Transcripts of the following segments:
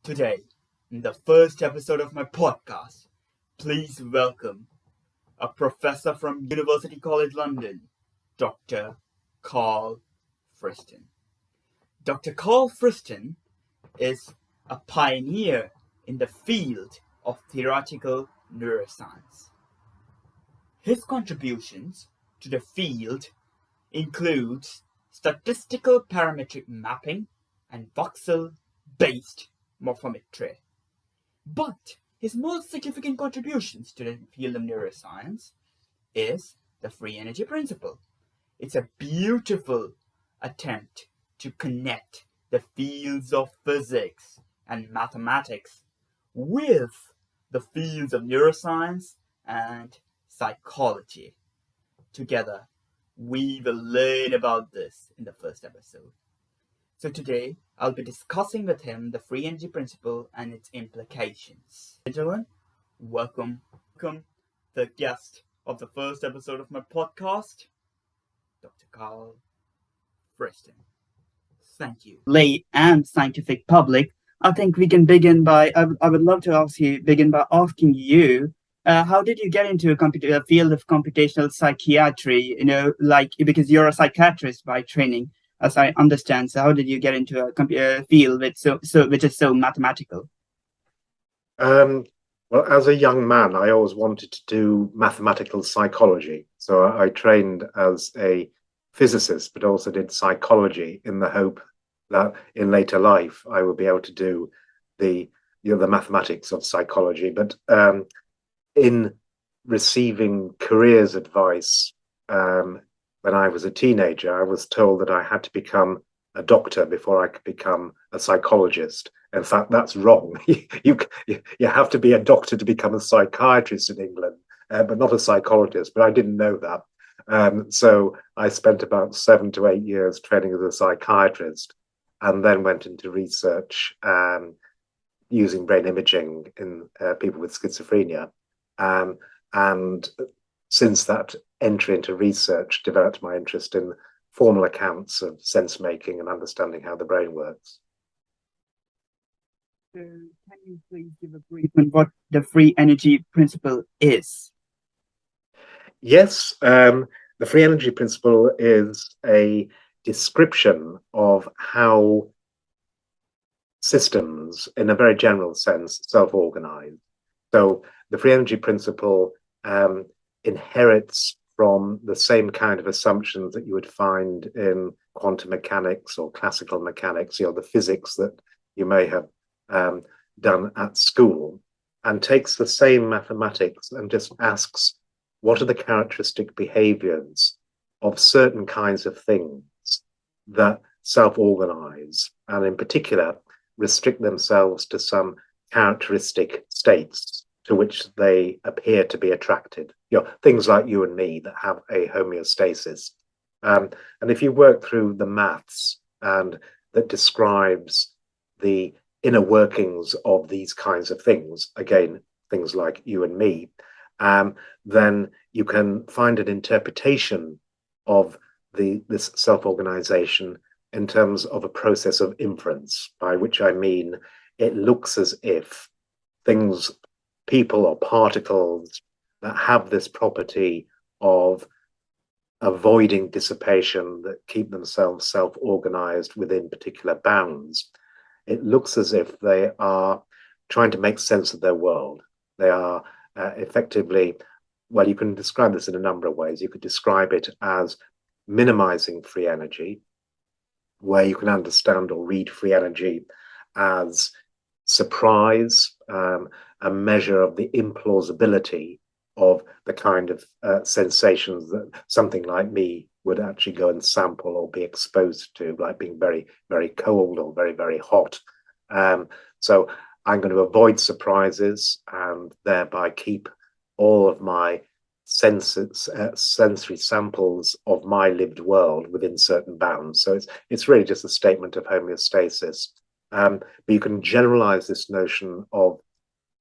Today, in the first episode of my podcast, please welcome a professor from University College London, Dr. Karl Friston. Dr. Karl Friston is a pioneer in the field of theoretical neuroscience. His contributions to the field includes statistical parametric mapping and voxel-based morphometry. But his most significant contributions to the field of neuroscience is the free energy principle. It's a beautiful attempt to connect the fields of physics and mathematics with the fields of neuroscience and psychology. Together, we will learn about this in the first episode. So today, I'll be discussing with him the free energy principle and its implications. Gentlemen, welcome the guest of the first episode of my podcast, Dr. Karl Friston. Thank you. Lay and scientific public, I think we can begin by, I would love to begin by asking you, how did you get into a field of computational psychiatry, because you're a psychiatrist by training, as I understand. So how did you get into a field which is so mathematical? Well, as a young man, I always wanted to do mathematical psychology. So I trained as a physicist, but also did psychology in the hope that in later life I would be able to do the mathematics of psychology. But in receiving careers advice when I was a teenager, I was told that I had to become a doctor before I could become a psychologist. In fact, that's wrong. You have to be a doctor to become a psychiatrist in England, but not a psychologist. But I didn't know that. So I spent about 7 to 8 years training as a psychiatrist, and then went into research using brain imaging in people with schizophrenia. And since that entry into research, developed my interest in formal accounts of sense making and understanding how the brain works. Can you please give a brief on what the free energy principle is? Yes, the free energy principle is a description of how systems, in a very general sense, self-organize. So the free energy principle inherits from the same kind of assumptions that you would find in quantum mechanics or classical mechanics, the physics that you may have done at school, and takes the same mathematics and just asks, what are the characteristic behaviors of certain kinds of things that self-organize, and in particular restrict themselves to some characteristic states to which they appear to be attracted. Things like you and me that have a homeostasis. And if you work through the maths and that describes the inner workings of these kinds of things, again, things like you and me, then you can find an interpretation of this self-organization in terms of a process of inference, by which I mean it looks as if things, people or particles that have this property of avoiding dissipation, that keep themselves self-organized within particular bounds, it looks as if they are trying to make sense of their world. They are effectively, well, you can describe this in a number of ways. You could describe it as minimizing free energy, where you can understand or read free energy as surprise, a measure of the implausibility of the kind of sensations that something like me would actually go and sample or be exposed to, like being very, very cold or very, very hot. So I'm going to avoid surprises and thereby keep all of my sensory samples of my lived world within certain bounds. So it's really just a statement of homeostasis. But you can generalize this notion of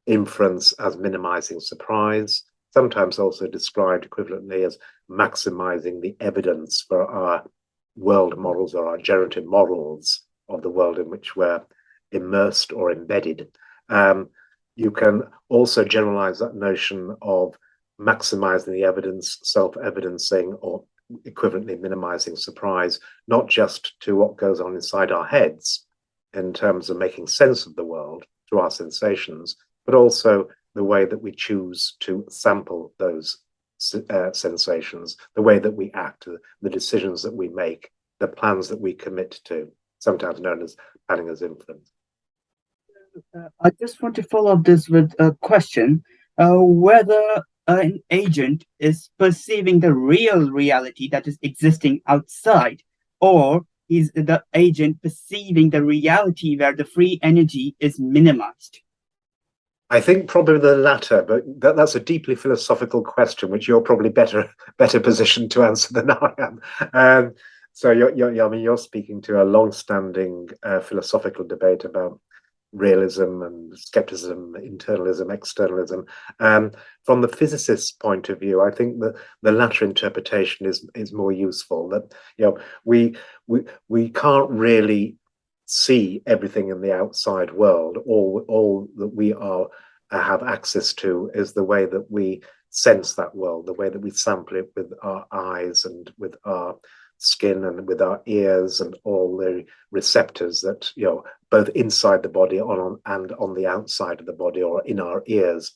inference as minimizing surprise, sometimes also described equivalently as maximizing the evidence for our world models or our generative models of the world in which we're immersed or embedded. You can also generalize that notion of maximizing the evidence, self-evidencing, or equivalently minimizing surprise, not just to what goes on inside our heads in terms of making sense of the world through our sensations, but also the way that we choose to sample those sensations, the way that we act, the decisions that we make, the plans that we commit to, sometimes known as planning as inference. I just want to follow up this with a question, whether an agent is perceiving the real reality that is existing outside, or is the agent perceiving the reality where the free energy is minimized? I think probably the latter, but that's a deeply philosophical question, which you're probably better positioned to answer than I am. So you're speaking to a long-standing philosophical debate about realism and skepticism, internalism, externalism. From the physicist's point of view, I think that the latter interpretation is more useful. That we can't really see everything in the outside world. All that we have access to is the way that we sense that world, the way that we sample it with our eyes and with our skin and with our ears and all the receptors that both inside the body and on the outside of the body or in our ears.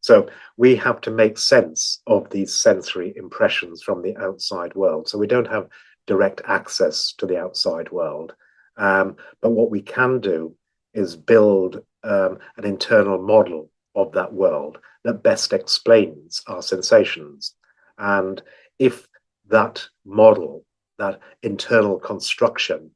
So we have to make sense of these sensory impressions from the outside world. So we don't have direct access to the outside world. But what we can do is build an internal model of that world that best explains our sensations. And if that model, that internal construction,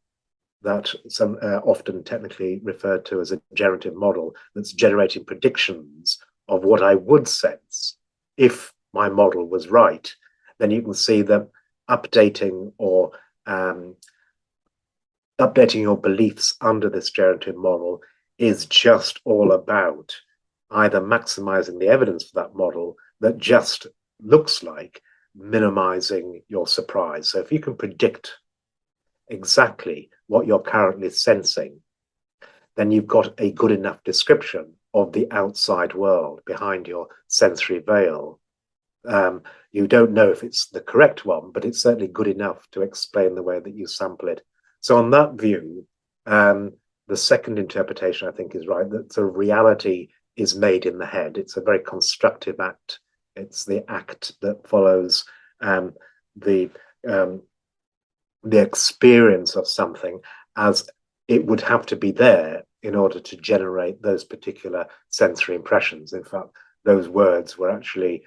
that some often technically referred to as a generative model, that's generating predictions of what I would sense if my model was right, then you can see that updating your beliefs under this generative model is just all about either maximizing the evidence for that model that just looks like minimizing your surprise. So if you can predict exactly what you're currently sensing, then you've got a good enough description of the outside world behind your sensory veil. You don't know if it's the correct one, but it's certainly good enough to explain the way that you sample it. So on that view, the second interpretation, I think, is right, that the reality is made in the head. It's a very constructive act. It's the act that follows the experience of something as it would have to be there in order to generate those particular sensory impressions. In fact, those words were actually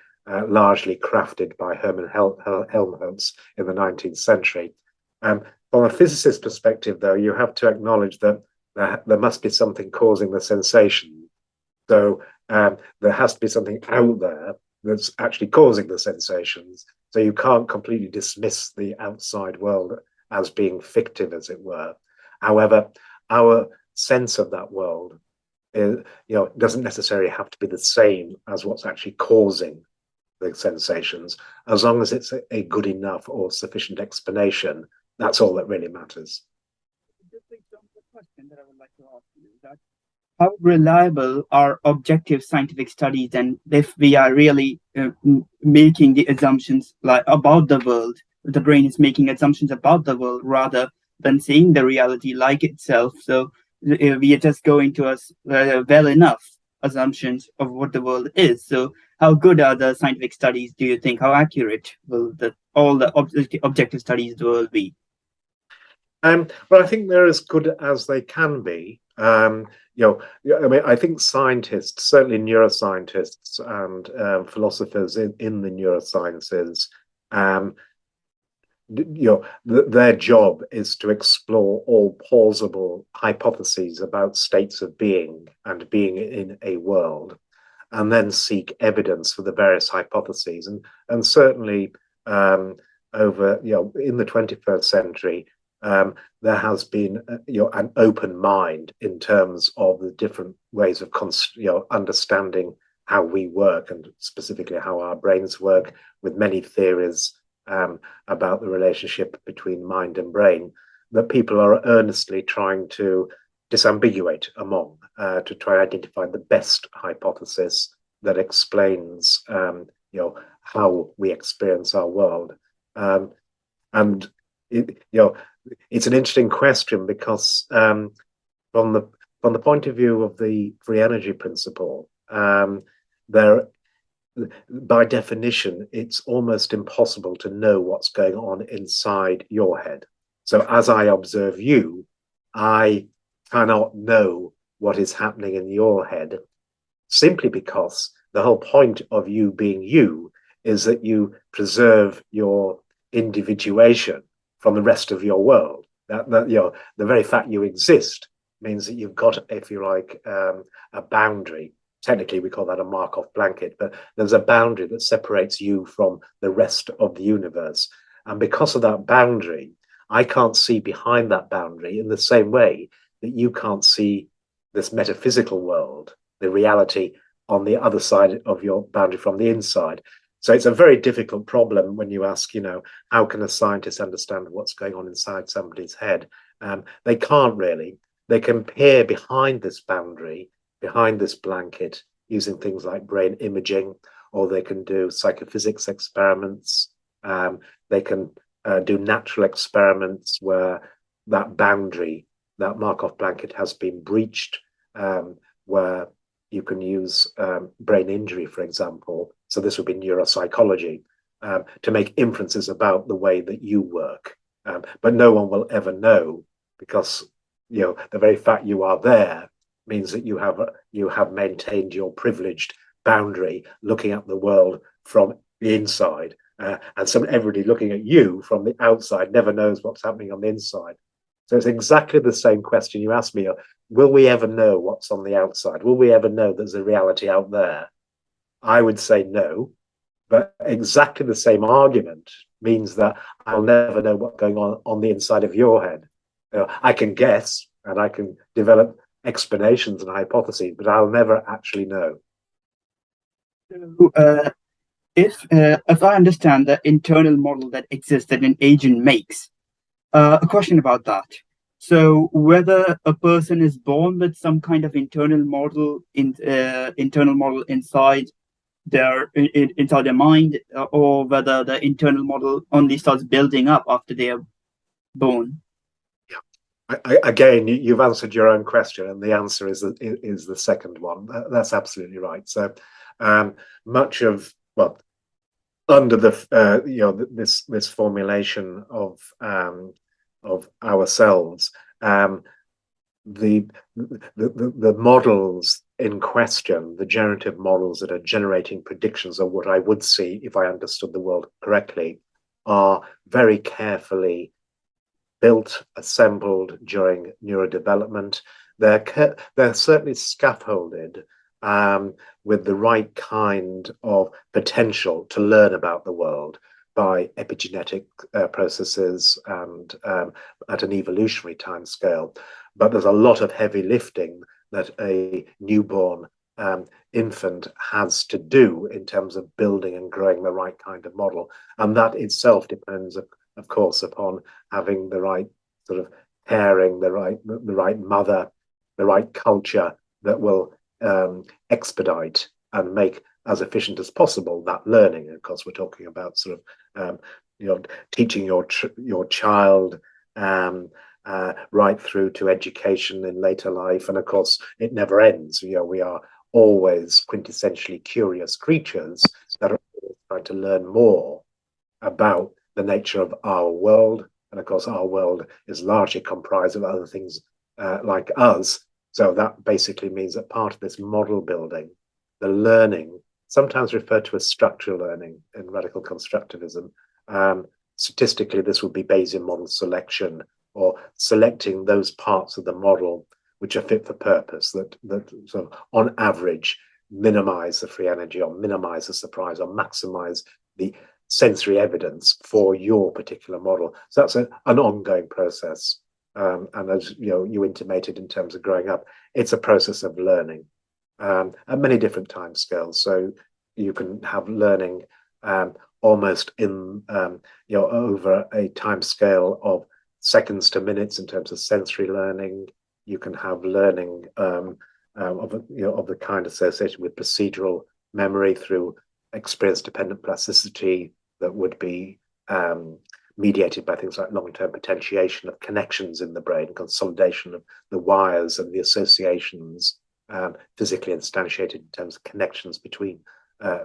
largely crafted by Hermann Helmholtz in the 19th century. From a physicist's perspective, though, you have to acknowledge that there must be something causing the sensation. So there has to be something out there that's actually causing the sensations. So you can't completely dismiss the outside world as being fictive, as it were. However, our sense of that world doesn't necessarily have to be the same as what's actually causing the sensations. As long as it's a good enough or sufficient explanation, that's all that really matters. Just a question that I would like to ask you is that how reliable are objective scientific studies, and if we are really making the assumptions about the world, the brain is making assumptions about the world rather than seeing the reality like itself. So we are just going to us well enough assumptions of what the world is. So how good are the scientific studies, do you think? How accurate will all the objective studies will be? Well, I think they're as good as they can be. I think scientists, certainly neuroscientists and philosophers in the neurosciences, their job is to explore all plausible hypotheses about states of being and being in a world, and then seek evidence for the various hypotheses. And certainly over in the 21st century, there has been an open mind in terms of the different ways of understanding how we work, and specifically how our brains work, with many theories about the relationship between mind and brain, that people are earnestly trying to disambiguate among to try and identify the best hypothesis that explains how we experience our world. And it's an interesting question because from the point of view of the free energy principle, there, by definition, it's almost impossible to know what's going on inside your head. So as I observe you, I cannot know what is happening in your head, simply because the whole point of you being you is that you preserve your individuation from the rest of your world. The very fact you exist means that you've got, if you like, a boundary. Technically, we call that a Markov blanket, but there's a boundary that separates you from the rest of the universe. And because of that boundary, I can't see behind that boundary in the same way that you can't see this metaphysical world, the reality on the other side of your boundary from the inside. So it's a very difficult problem when you ask, how can a scientist understand what's going on inside somebody's head? They can't really. They can peer behind this boundary, behind this blanket, using things like brain imaging, or they can do psychophysics experiments. They can do natural experiments where that boundary, that Markov blanket, has been breached, where you can use brain injury, for example. So this would be neuropsychology, to make inferences about the way that you work. But no one will ever know, because the very fact you are there means that you have maintained your privileged boundary, looking at the world from the inside. And everybody looking at you from the outside never knows what's happening on the inside. So it's exactly the same question you asked me. Will we ever know what's on the outside? Will we ever know there's a reality out there? I would say no, but exactly the same argument means that I'll never know what's going on the inside of your head. I can guess and I can develop explanations and hypotheses, but I'll never actually know. If I understand the internal model that exists that an agent makes, a question about that. So whether a person is born with some kind of internal model inside their mind, or whether the internal model only starts building up after they are born. Again, you've answered your own question, and the answer is the second one. That's absolutely right. So much of under the this formulation of ourselves, the models in question, the generative models that are generating predictions of what I would see if I understood the world correctly, are very carefully built, assembled during neurodevelopment. They're certainly scaffolded with the right kind of potential to learn about the world by epigenetic processes and at an evolutionary time scale. But there's a lot of heavy lifting that a newborn infant has to do in terms of building and growing the right kind of model. And that itself depends, of course, upon having the right sort of pairing, the right mother, the right culture that will expedite and make as efficient as possible that learning. Of course, we're talking about sort of teaching your child right through to education in later life, and of course it never ends. We are always quintessentially curious creatures that are trying to learn more about the nature of our world, and of course our world is largely comprised of other things like us. So that basically means that part of this model building, the learning, sometimes referred to as structural learning in radical constructivism, statistically this would be Bayesian model selection, or selecting those parts of the model which are fit for purpose, that sort of on average minimize the free energy, or minimize the surprise, or maximize the sensory evidence for your particular model. So that's an ongoing process. And as you intimated in terms of growing up, it's a process of learning at many different time scales. So you can have learning almost in over a time scale of seconds to minutes in terms of sensory learning. you can have learning of the kind associated with procedural memory through experience-dependent plasticity that would be mediated by things like long-term potentiation of connections in the brain, consolidation of the wires and the associations physically instantiated in terms of connections between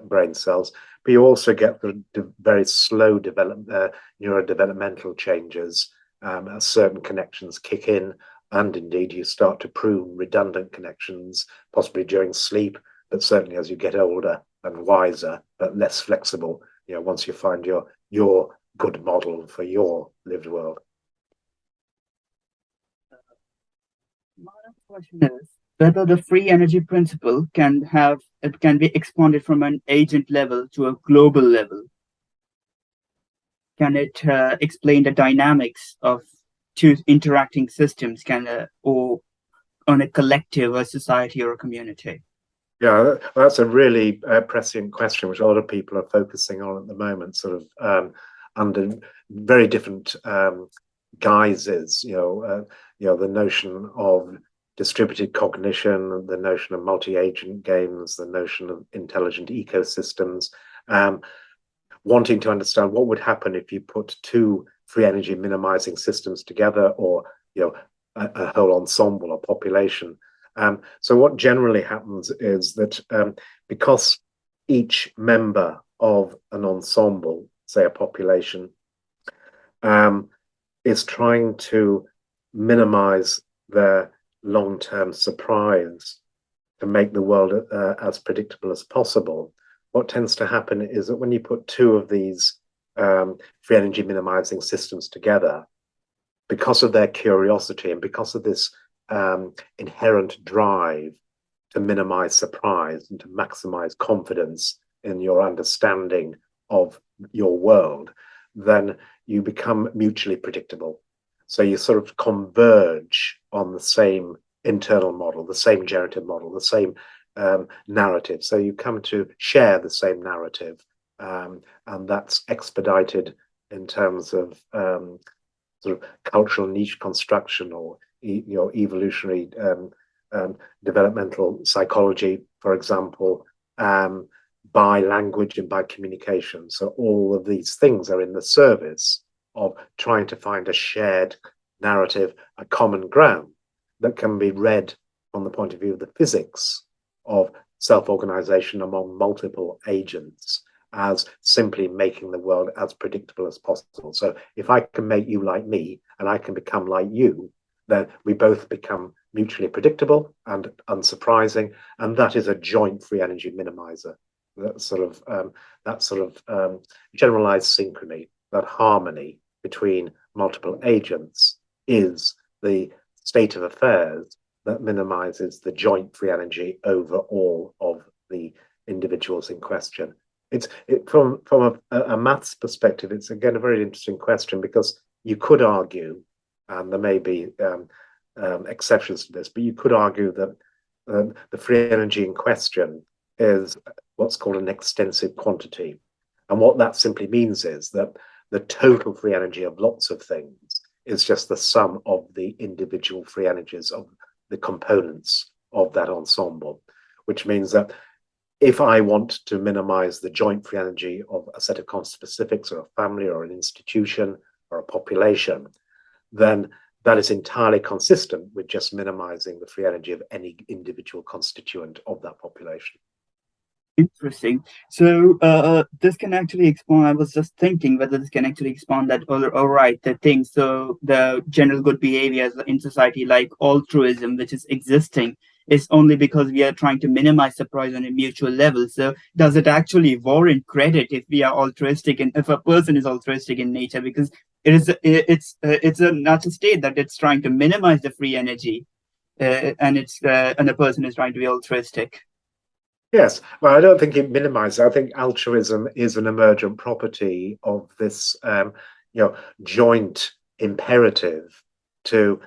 brain cells. But you also get the very slow neurodevelopmental changes as certain connections kick in, and indeed you start to prune redundant connections, possibly during sleep, but certainly as you get older and wiser, but less flexible, once you find your good model for your lived world. My question is whether the free energy principle can be expanded from an agent level to a global level. Can it explain the dynamics of two interacting systems, or on a collective, a society, or a community? Yeah, that's a really prescient question, which a lot of people are focusing on at the moment, sort of under very different guises. The notion of distributed cognition, the notion of multi-agent games, the notion of intelligent ecosystems, wanting to understand what would happen if you put two free energy minimizing systems together, or a whole ensemble or population. So what generally happens is that because each member of an ensemble, say a population, is trying to minimize their long-term surprise to make the world as predictable as possible, what tends to happen is that when you put two of these free energy minimizing systems together, because of their curiosity and because of this inherent drive to minimize surprise and to maximize confidence in your understanding of your world, then you become mutually predictable. So you sort of converge on the same internal model, the same generative model, the same narrative. So you come to share the same narrative, and that's expedited in terms of sort of cultural niche construction or evolutionary developmental psychology, for example, by language and by communication. So all of these things are in the service of trying to find a shared narrative, a common ground that can be read from the point of view of the physics of self-organization among multiple agents as simply making the world as predictable as possible. So if I can make you like me and I can become like you, then we both become mutually predictable and unsurprising, and that is a joint free energy minimizer. That sort of generalized synchrony, that harmony between multiple agents, is the state of affairs that minimizes the joint free energy over all of the individuals in question. From a maths perspective, it's again a very interesting question, because you could argue, and there may be exceptions to this, but you could argue that the free energy in question is what's called an extensive quantity. And what that simply means is that the total free energy of lots of things is just the sum of the individual free energies of the components of that ensemble, which means that if I want to minimize the joint free energy of a set of conspecifics or a family or an institution or a population, then that is entirely consistent with just minimizing the free energy of any individual constituent of that population. Interesting. So this can actually expand. I was just thinking whether this can actually expand that. All right, the thing. So the general good behaviors in society, like altruism, which is existing, is only because we are trying to minimize surprise on a mutual level. So does it actually warrant credit if we are altruistic, and if a person is altruistic in nature, because it's a natural state that it's trying to minimize the free energy, and the person is trying to be altruistic. Yes, well, I don't think it minimizes. I think altruism is an emergent property of this, joint imperative to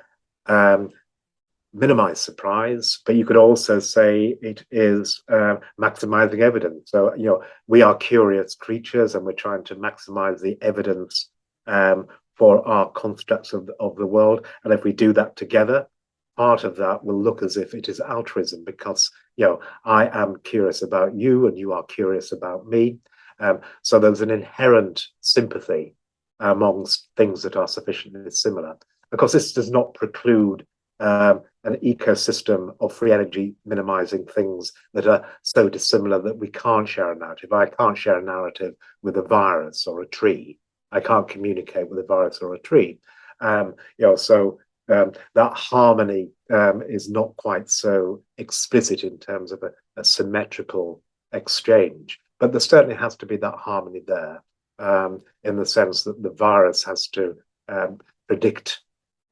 minimize surprise. But you could also say it is maximizing evidence. So, we are curious creatures, and we're trying to maximize the evidence for our constructs of the world. And if we do that together, part of that will look as if it is altruism, because I am curious about you and you are curious about me. So there's an inherent sympathy amongst things that are sufficiently similar. Of course, this does not preclude an ecosystem of free energy minimizing things that are so dissimilar that we can't share a narrative. I can't share a narrative with a virus or a tree. I can't communicate with a virus or a tree. So that harmony is not quite so explicit in terms of a symmetrical exchange, but there certainly has to be that harmony there, in the sense that the virus has to predict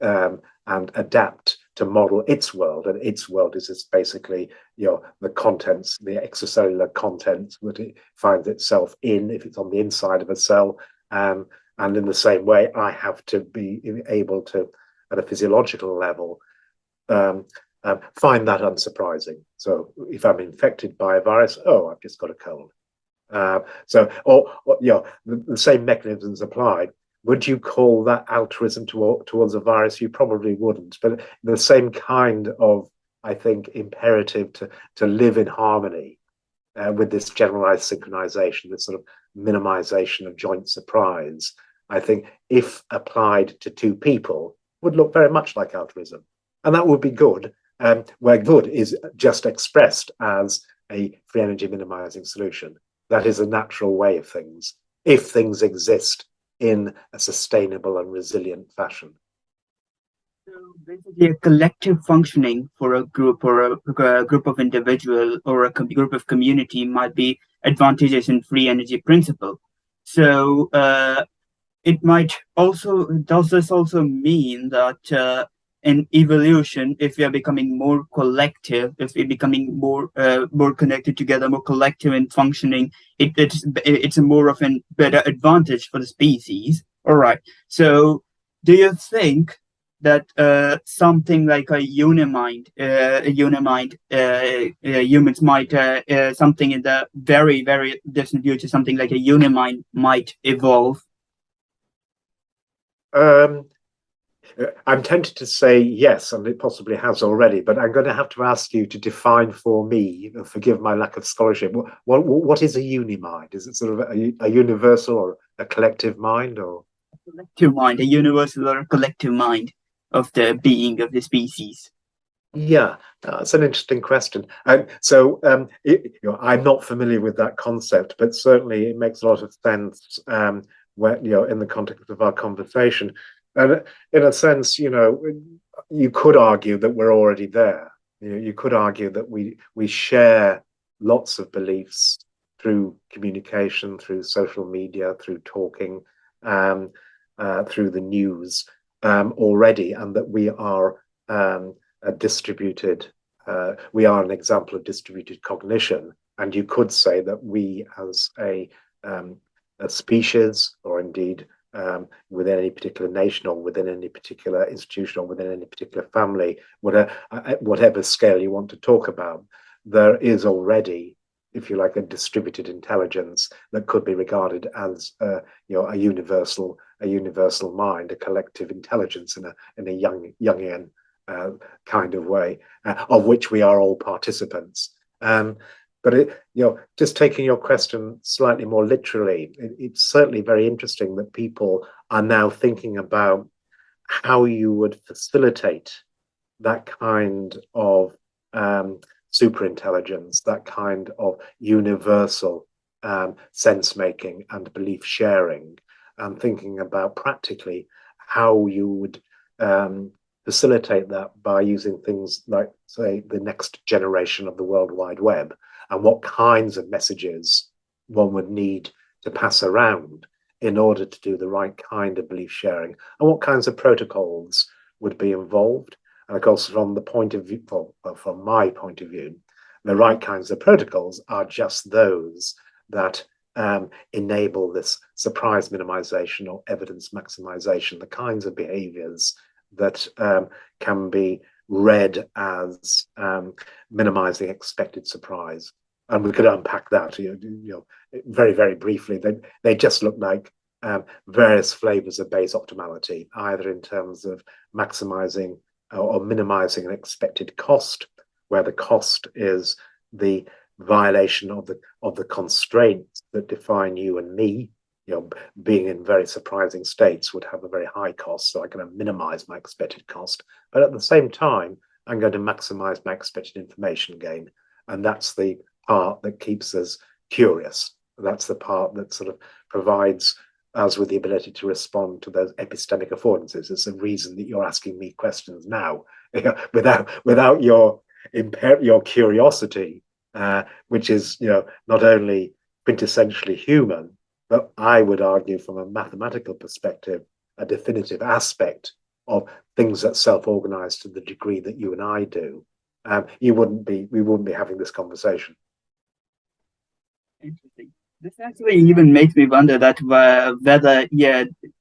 and adapt to model its world, and its world is just basically the contents, the extracellular contents that it finds itself in, if it's on the inside of a cell. And in the same way, I have to be able to, at a physiological level, find that unsurprising. So if I'm infected by a virus, oh, I've just got a cold. The same mechanisms apply. Would you call that altruism towards a virus? You probably wouldn't. But the same kind of, I think, imperative to live in harmony with this generalized synchronization, this sort of minimization of joint surprise, I think, if applied to two people, would look very much like altruism. And that would be good, where good is just expressed as a free energy minimizing solution. That is a natural way of things, if things exist in a sustainable and resilient fashion. So basically, a collective functioning for a group or a group of individual or a group of community might be advantageous in free energy principle. So it might also, does this also mean that in evolution, if we are becoming more collective, if we're becoming more connected together, more collective in functioning, it's a more of a better advantage for the species? All right. So do you think that something like a unimind, humans might, something in the very, very distant future, something like a unimind might evolve? I'm tempted to say yes, and it possibly has already, but I'm going to have to ask you to define for me, forgive my lack of scholarship, what is a unimind? Is it sort of a universal or a collective mind? Or a collective mind, a universal or a collective mind of the being of the species? Yeah, that's an interesting question. I'm not familiar with that concept, but certainly it makes a lot of sense where, in the context of our conversation. And in a sense, you could argue that we're already there. You could argue that we share lots of beliefs through communication, through social media, through talking, through the news already, and that we are a distributed, we are an example of distributed cognition. And you could say that we as a species, or indeed within any particular nation or within any particular institution or within any particular family, whatever scale you want to talk about, there is already, if you like, a distributed intelligence that could be regarded as a universal mind, a collective intelligence in a Jungian kind of way, of which we are all participants. But just taking your question slightly more literally, it's certainly very interesting that people are now thinking about how you would facilitate that kind of superintelligence, that kind of universal sense making and belief sharing, and thinking about practically how you would facilitate that by using things like, say, the next generation of the World Wide Web, and what kinds of messages one would need to pass around in order to do the right kind of belief sharing, and what kinds of protocols would be involved. And of course, from the point of view, from my point of view, the right kinds of protocols are just those that enable this surprise minimization or evidence maximization, the kinds of behaviors that can be read as minimizing expected surprise. And we could unpack that, very, very briefly. They just look like various flavors of Bayes optimality, either in terms of maximizing or minimizing an expected cost, where the cost is the violation of the constraints that define you and me. Being in very surprising states would have a very high cost, so I'm going to minimize my expected cost. But at the same time, I'm going to maximize my expected information gain. And that's the part that keeps us curious. That's the part that sort of provides us with the ability to respond to those epistemic affordances. It's the reason that you're asking me questions now. Without your curiosity, which is not only quintessentially human, but I would argue from a mathematical perspective, a definitive aspect of things that self-organize to the degree that you and I do. We wouldn't be having this conversation. Interesting. This actually even makes me wonder that whether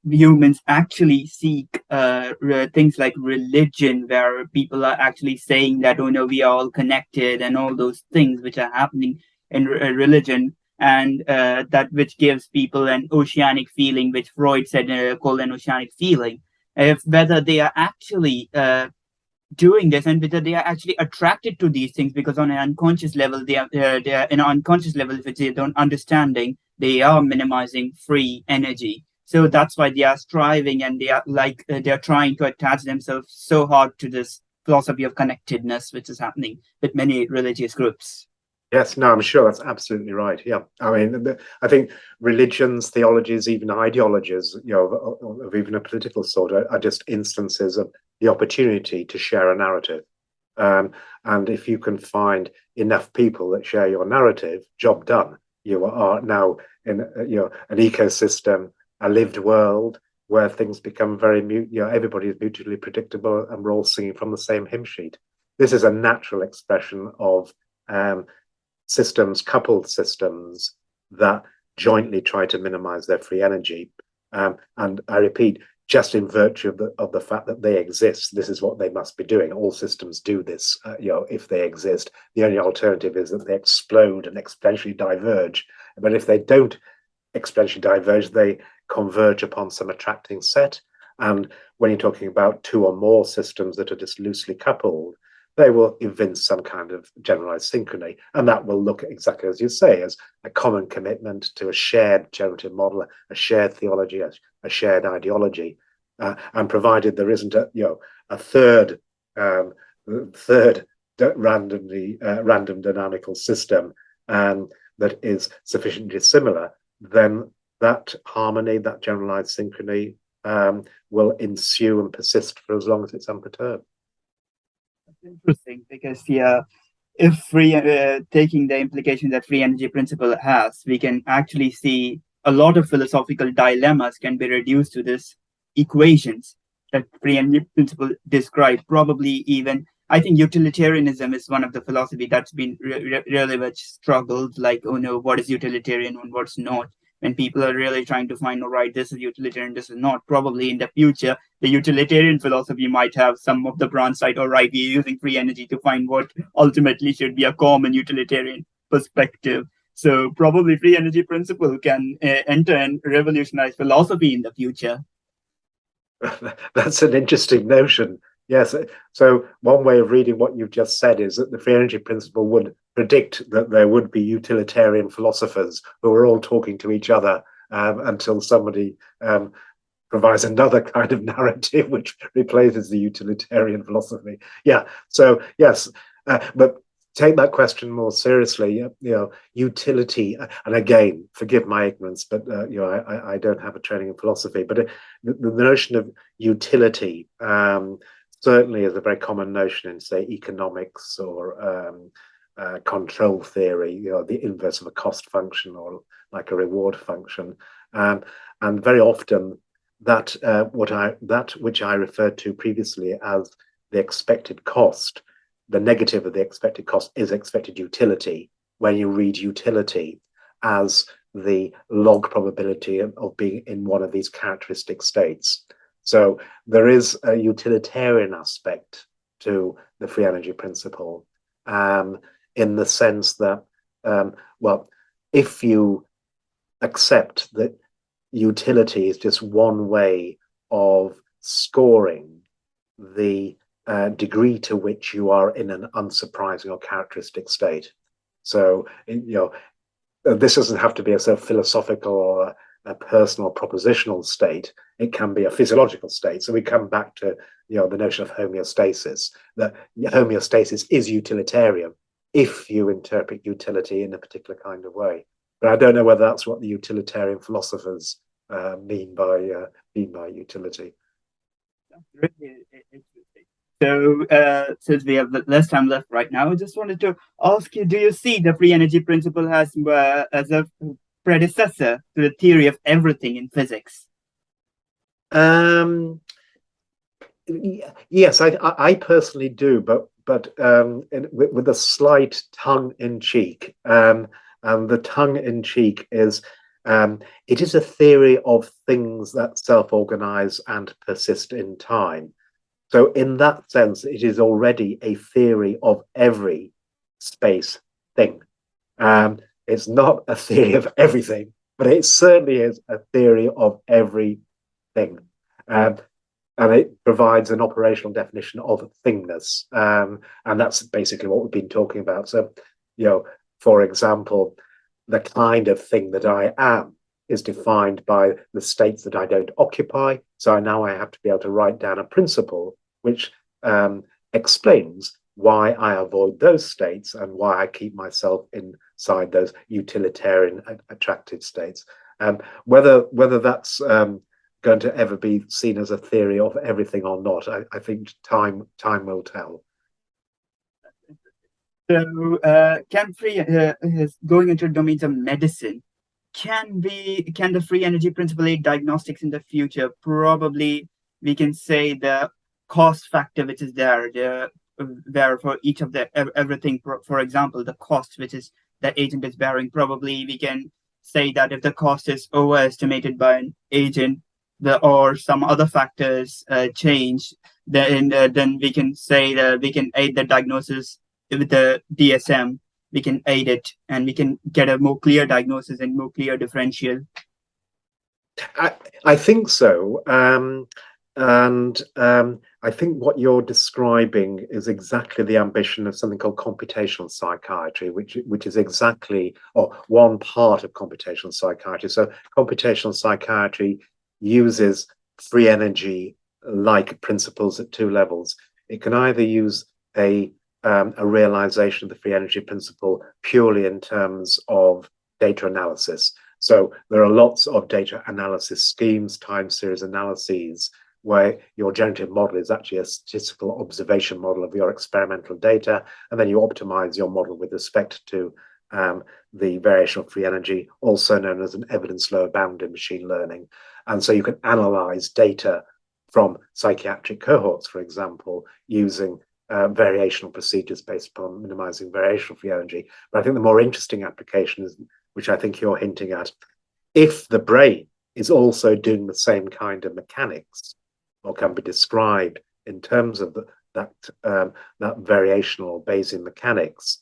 humans actually seek things like religion, where people are actually saying that, oh no, we are all connected, and all those things which are happening in religion, and that which gives people an oceanic feeling, which Freud said called an oceanic feeling. If whether they are actually doing this, and whether they are actually attracted to these things, because on an unconscious level they are in an unconscious level, which they don't understanding, they are minimizing free energy. So that's why they are striving, and they are they are trying to attach themselves so hard to this philosophy of connectedness, which is happening with many religious groups. Yes, no, I'm sure that's absolutely right. Yeah, I mean, I think religions, theologies, even ideologies, of even a political sort, are just instances of the opportunity to share a narrative. And if you can find enough people that share your narrative, job done. You are now in an ecosystem, a lived world where things become very everybody is mutually predictable, and we're all singing from the same hymn sheet. This is a natural expression of systems, coupled systems that jointly try to minimize their free energy. And I repeat, just in virtue of the fact that they exist, this is what they must be doing. All systems do this, if they exist. The only alternative is that they explode and exponentially diverge. But if they don't exponentially diverge, they converge upon some attracting set. And when you're talking about two or more systems that are just loosely coupled, they will evince some kind of generalized synchrony. And that will look exactly as you say, as a common commitment to a shared generative model, a shared theology, a shared ideology. And provided there isn't a third random dynamical system that is sufficiently similar, then that harmony, that generalized synchrony will ensue and persist for as long as it's unperturbed. Interesting, because if free taking the implication that free energy principle has, we can actually see a lot of philosophical dilemmas can be reduced to this equations that free energy principle describe. Probably even, I think utilitarianism is one of the philosophy that's been really much struggled, like, oh no, what is utilitarian and what's not, when people are really trying to find, all right, this is utilitarian, this is not. Probably in the future, the utilitarian philosophy might have some of the branch side, all right, we're using free energy to find what ultimately should be a common utilitarian perspective. So probably free energy principle can enter and revolutionize philosophy in the future. That's an interesting notion. Yes. So one way of reading what you've just said is that the free energy principle would predict that there would be utilitarian philosophers who are all talking to each other until somebody provides another kind of narrative which replaces the utilitarian philosophy. Yeah. So yes, but take that question more seriously. Utility, and again, forgive my ignorance, but I don't have a training in philosophy. But the notion of utility certainly is a very common notion in, say, economics or control theory. The inverse of a cost function or like a reward function, and very often that which I referred to previously as the expected cost. The negative of the expected cost is expected utility, when you read utility as the log probability of being in one of these characteristic states. So there is a utilitarian aspect to the free energy principle, in the sense that, if you accept that utility is just one way of scoring the degree to which you are in an unsurprising or characteristic state. So, this doesn't have to be a sort of philosophical or a personal propositional state. It can be a physiological state. So we come back to the notion of homeostasis. That homeostasis is utilitarian if you interpret utility in a particular kind of way. But I don't know whether that's what the utilitarian philosophers mean by utility. Really interesting. So, since we have less time left right now, I just wanted to ask you: do you see the free energy principle as a predecessor to the theory of everything in physics? Yes, I personally do, but with a slight tongue in cheek. And the tongue in cheek is it is a theory of things that self-organize and persist in time. So in that sense, it is already a theory of every space thing. It's not a theory of everything, but it certainly is a theory of everything. And it provides an operational definition of thingness. And that's basically what we've been talking about. So, for example, the kind of thing that I am is defined by the states that I don't occupy. So now I have to be able to write down a principle which explains why I avoid those states and why I keep myself inside those utilitarian attractive states. Whether that's going to ever be seen as a theory of everything or not, I think time will tell. So, going into domains of medicine, can the free energy principle aid diagnostics in the future? Probably, we can say the cost factor which is there for each of the everything. For example, the cost which is the agent is bearing. Probably we can say that if the cost is overestimated by an agent, or some other factors change, then we can say that we can aid the diagnosis with the DSM. We can aid it, and we can get a more clear diagnosis and more clear differential. I think so. And I think what you're describing is exactly the ambition of something called computational psychiatry, which is exactly, or one part of computational psychiatry. So computational psychiatry uses free energy like principles at two levels. It can either use a realization of the free energy principle purely in terms of data analysis. So there are lots of data analysis schemes, time series analyses, where your generative model is actually a statistical observation model of your experimental data, and then you optimize your model with respect to the variation of free energy, also known as an evidence lower bound in machine learning. And so you can analyze data from psychiatric cohorts, for example, using variational procedures based upon minimizing variational free energy. But I think the more interesting application is, which I think you're hinting at, if the brain is also doing the same kind of mechanics, or can be described in terms of that variational Bayesian mechanics,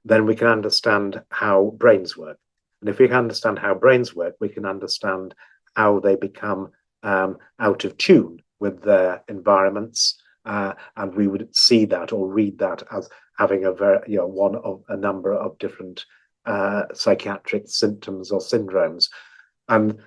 then we can understand how brains work. And if we can understand how brains work, we can understand how they become out of tune with their environments. And we would see that or read that as having one of a number of different psychiatric symptoms or syndromes. And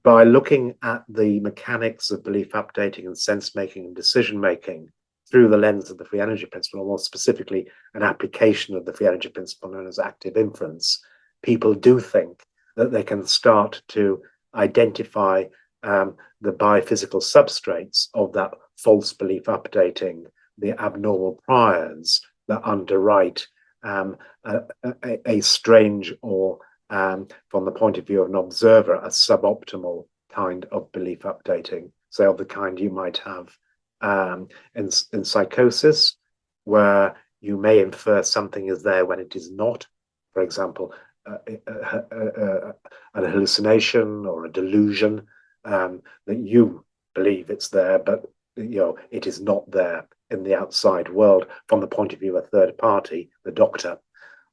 by looking at the mechanics of belief updating and sense making and decision making through the lens of the free energy principle, or more specifically, an application of the free energy principle known as active inference, people do think that they can start to identify the biophysical substrates of that false belief updating, the abnormal priors that underwrite a strange or, from the point of view of an observer, a suboptimal kind of belief updating. So of the kind you might have in psychosis, where you may infer something is there when it is not. For example, an hallucination or a delusion that you believe it's there, but it is not there in the outside world from the point of view of a third party, the doctor.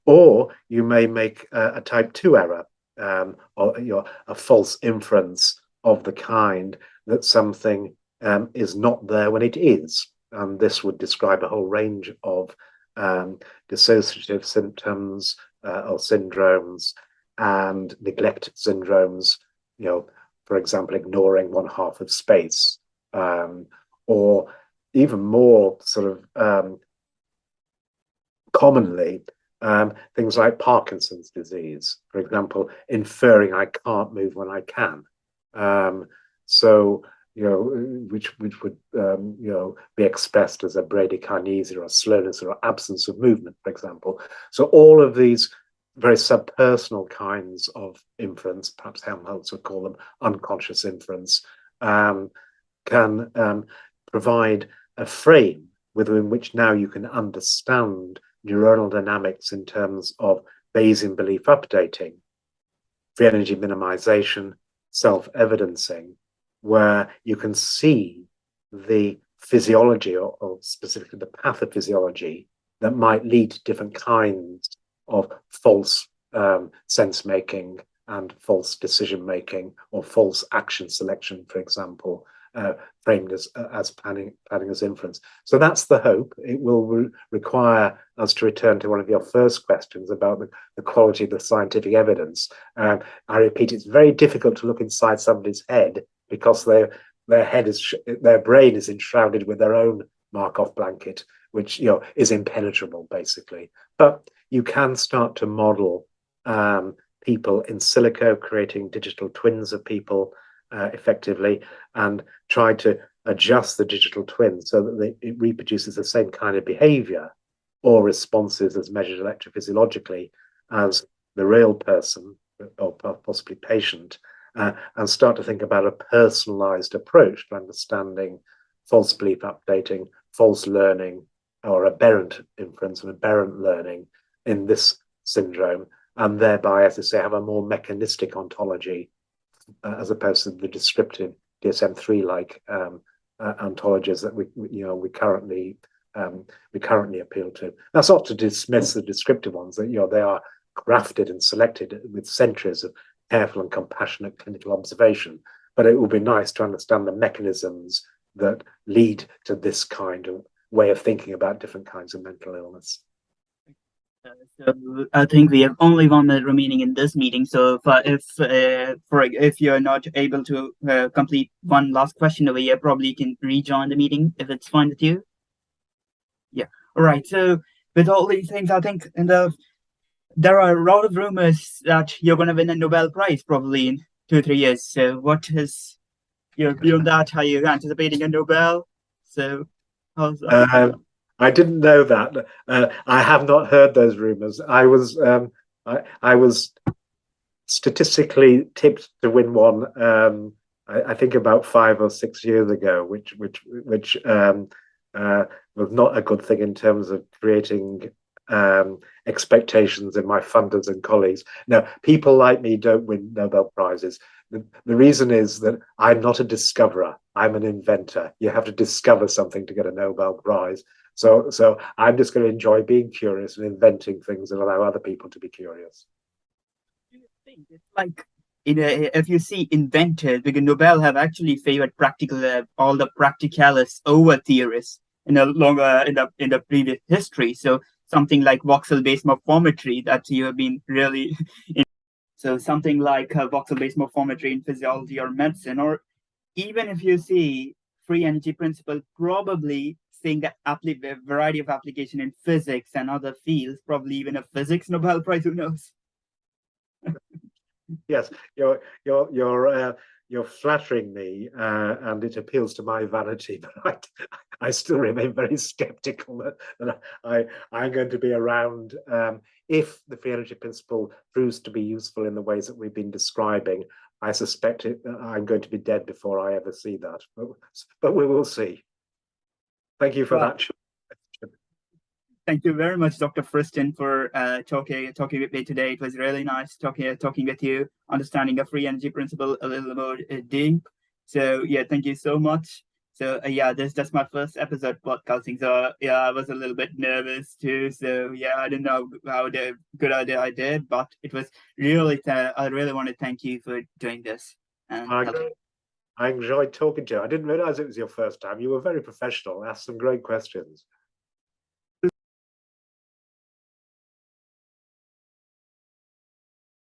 Or you may make a type 2 error, or a false inference of the kind that something is not there when it is. and this would describe a whole range of dissociative symptoms or syndromes and neglect syndromes, for example, ignoring one half of space, or even more sort of commonly, things like Parkinson's disease, for example, inferring I can't move when I can. So, which would be expressed as a bradykinesia or slowness or absence of movement, for example. So all of these very subpersonal kinds of inference, perhaps Helmholtz would call them unconscious inference, can provide a frame within which now you can understand neuronal dynamics in terms of Bayesian belief updating, free energy minimization, self-evidencing, where you can see the physiology or specifically the pathophysiology that might lead to different kinds of false sense making and false decision making or false action selection, for example, framed as planning as inference. So that's the hope. It will require us to return to one of your first questions about the quality of the scientific evidence. I repeat, it's very difficult to look inside somebody's head because their brain is enshrouded with their own Markov blanket, which is impenetrable basically. But you can start to model people in silico, creating digital twins of people effectively, and try to adjust the digital twin so that it reproduces the same kind of behavior or responses as measured electrophysiologically as the real person or possibly patient, and start to think about a personalized approach to understanding false belief updating, false learning, or aberrant inference and aberrant learning in this syndrome, and thereby, as I say, have a more mechanistic ontology as opposed to the descriptive DSM-3-like ontologies that we currently appeal to. That's not to dismiss the descriptive ones. That they are crafted and selected with centuries of careful and compassionate clinical observation. But it would be nice to understand the mechanisms that lead to this kind of way of thinking about different kinds of mental illness. So I think we have only 1 minute remaining in this meeting. So if you're not able to complete one last question over here, probably you can rejoin the meeting if it's fine with you. Yeah. All right. So with all these things, I think there are a lot of rumors that you're going to win a Nobel Prize probably in 2-3 years. So what is your view on that? Are you anticipating a Nobel? So how's that? I didn't know that. I have not heard those rumors. I was statistically tipped to win one. I think about 5 or 6 years ago, which was not a good thing in terms of creating expectations in my funders and colleagues. No, people like me don't win Nobel Prizes. The reason is that I'm not a discoverer. I'm an inventor. You have to discover something to get a Nobel Prize. So I'm just going to enjoy being curious and inventing things and allow other people to be curious. It's like if you see inventors, because Nobel have actually favored all the practicalists over theorists in the previous history. So something like voxel-based morphometry that you have been really so something like voxel-based morphometry in physiology or medicine, or even if you see free energy principle, probably seeing that a variety of application in physics and other fields, probably even a physics Nobel Prize, who knows? Yes, you're flattering me, and it appeals to my vanity, but I still remain very skeptical that I'm going to be around. If the free energy principle proves to be useful in the ways that we've been describing, I suspect I'm going to be dead before I ever see that, but we will see. Thank you for that. Thank you very much, Dr. Friston, for talking with me today. It was really nice talking with you, understanding the free energy principle a little more deep. So yeah, thank you so much. So that's my first episode podcasting. So yeah, I was a little bit nervous too. So yeah, I don't know how good idea I did, but it was really I really want to thank you for doing this and helping. I enjoyed talking to you. I didn't realize it was your first time. You were very professional, asked some great questions.